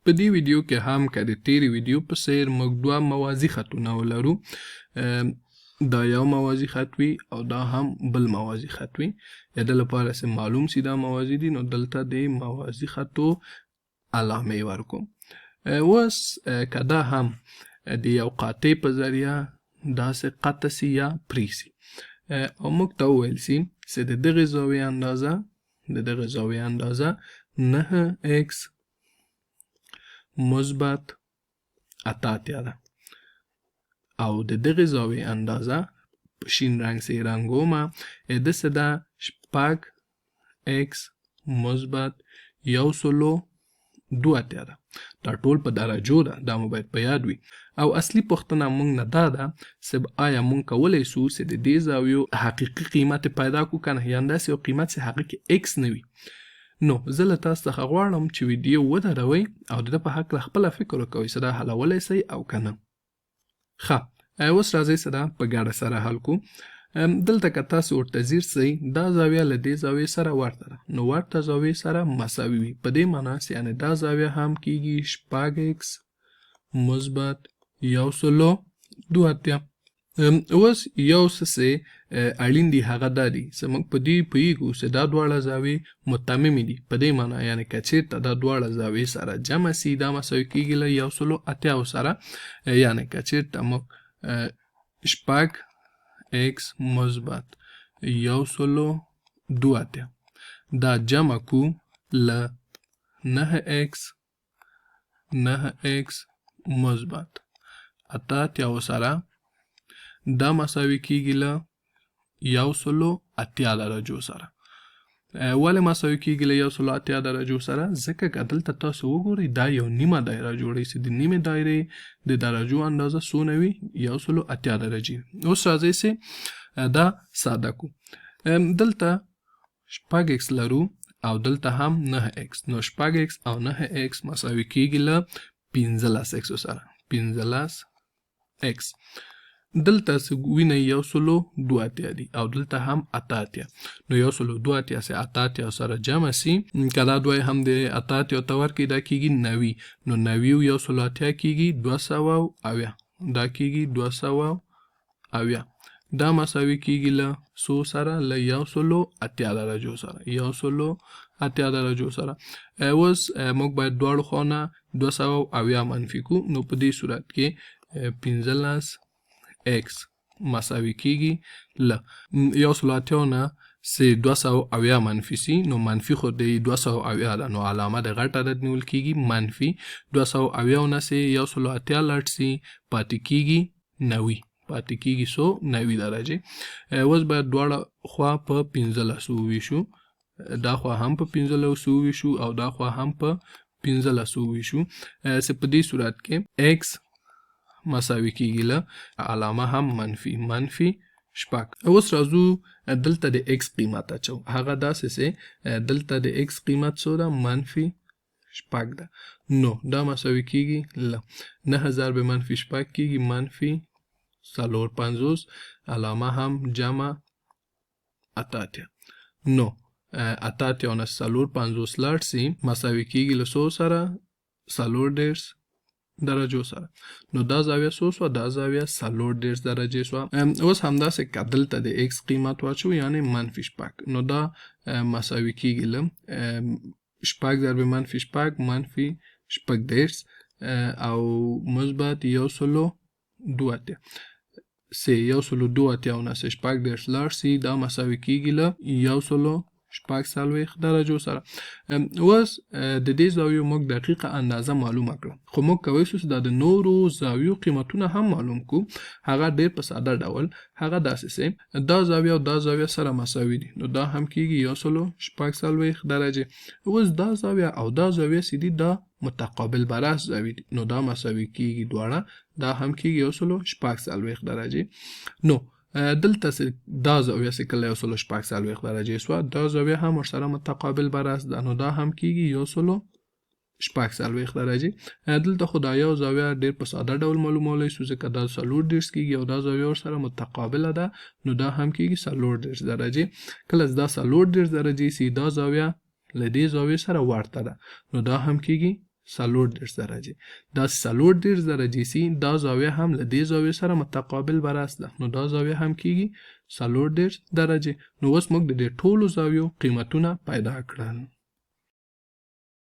په دې ویډیو کې هم که د تیرې ویډیو په څیر موږ دوه موازي خطونه ولرو. دا یو موازي خط وي او دا هم بل موازي خط وي. د دې لپاره چې معلوم سي دا موازي دي، نو دلته د موازي خطو علامې ورکوم. اوس که دا هم د یو قاطع په ذریعه داسې قطع سي یا پرې سي، او موږ ته وویل سي چې د دغې زاویې اندازه 9x مثبت 88 ده، او د دغې زاویې اندازه په شین رنګ سې رنګومه داسې ده 6x مثبت 182 ده. دا ټول په درجو ده، دا مو باید په یاد وي. او اصلي پوښتنه موږ نه دا ده چې آیا موږ کولی سو چې د دې زاویو حقیقي قیمت پیدا کړو که نه، یعنې داسې یو قیمت چې هغه کې x نه وي. نو زه له تاسو څخه غواړم چې ویډیو ودروئ او د ده په هکله خپله فکر وکوئ چې دا حلولی سئ او که نه. ښه، اوس راځئ چې دا په ګډه سره حل کړو. دلته که تاسو ورته ځیر سئ، دا زاویه له دې زاویې سره ورته ده، نو ورته زاویې سره مساوي وي. په دې معنا چې یعنې دا زاویه هم کیږي 6x مثبت 182. اوس یو څه چې اړین دي هغه دا دي چې موږ په دې پوهیږو چې دا دواړه زاویې متممې دي. په دې معنا یعنې که چېرته دا دواړه زاویې سره جمع سي، دا مساوي کیږي له 180 سره. یعنې که چېرته موږ 6x مثبت 182 دا جمع کو له 9x مثبت 88 سره، دا مساوي کیږي له 180 درجو سره. ولې مساوي کیږي له 180 درجو سره؟ ځکه که دلته تاسو وګورئ دا یو نیمه دایره جوړوي چې د نیمې دایرې د درجو اندازه څونه وي؟ 180 درجې. اوس راځئ چې دا ساده کو. دلته 6x لرو او دلته هم 9x، نو 6x او 9x مساوي کیږي له 15x سره. 15x دلته وینه 182 دي او دلته هم 88، نو 182 سه 88 سره جمع سي، که دا دوی هم د 88 ته ورکړي دا کیږي 90، نو 90 او 180 کیږي 270، دا کیږي 270. دا مساوي کیږي له څو سره؟ له 180 درجو سره. 180 درجو سره. اوس موږ باید دواړو خواونه 270 منفي کو، نو په دې صورت کې 15x مساوي کیږي له 180 نه چې 270 منفي سي، نو منفي خو د 270 ده، نو علامه د غټ عدد نیول کیږي منفي 270 نه چې 180 لټ سي پاتې کیږي 90، پاتې کیږي 90 درجې. اوس باید دواړه خوا په 15 وویشو، دا خوا هم په 15 وویشو او دا خوا هم په 15 وویشو، چې په دې صورت کې x مساوي کیږي له علامه هم منفي 6. اوس راځو دلته د x قیمت اچو. هغه داسې چې دلته د x قیمت څو ده؟ منفي 6 ده. نو دا مساوي کیږي له 9000 به منفي 6 کیږي منفي 450، علامه هم جمع 88. نو 88 او 450 لاړ سي مساوي کیږي له 100 سره 4 درجو سره. نو دا زاویه څو سوه؟ دا زاویه 4 درجې سوه. اوس همداسې که دلته د x قیمت واچو یعنې منفي 6، نو دا مساوي کیږي له 6 ضرب منفي 6 منفي 6 او مثبت 182 سه 182 نه 6 لاړ سي، دا مساوي کیږي له 140 درجو سره. اوس د دې زاویو موږ دقیقه اندازه معلومه کړه، خو موږ کولی شو دا د نورو زاویو قیمتونه هم معلوم کو. هغه ډیر په ساده ډول، هغه داسې چې دا زاویه او دا زاویه سره مساوي دي، نو دا هم کیږي 140 درجې. اوس دا زاویه او دا زاویه چې دي دا متقابل براس زاویې دي، نو دا مساوي کیږي دواړه، دا هم کیږي 140 درجې. نو دلته دا زاویه چې کله 140 درجې سوه، دا زاویه هم ورسره متقابل براس ده، نو دا هم کیږي 140 درجې. دلته خو دا یو زاویه ډیر په ساده ډول معلومولی شو ځکه دا 40 کیږي او دا زاویه ورسره متقابله ده، نو دا هم کیږي 40 درجې. کله دا 40 درجې سي دا زاویه له دې زاویې سره ورته ده، نو دا هم کیږي 40 درجې. دا 40 درجې سي دا زاویه هم له دې زاویې سره متقابل برعکس ده، نو دا زاویه هم کیږي 40 درجې. نو اوس موږ د دې ټولو زاویو قیمتونه پیدا کړل.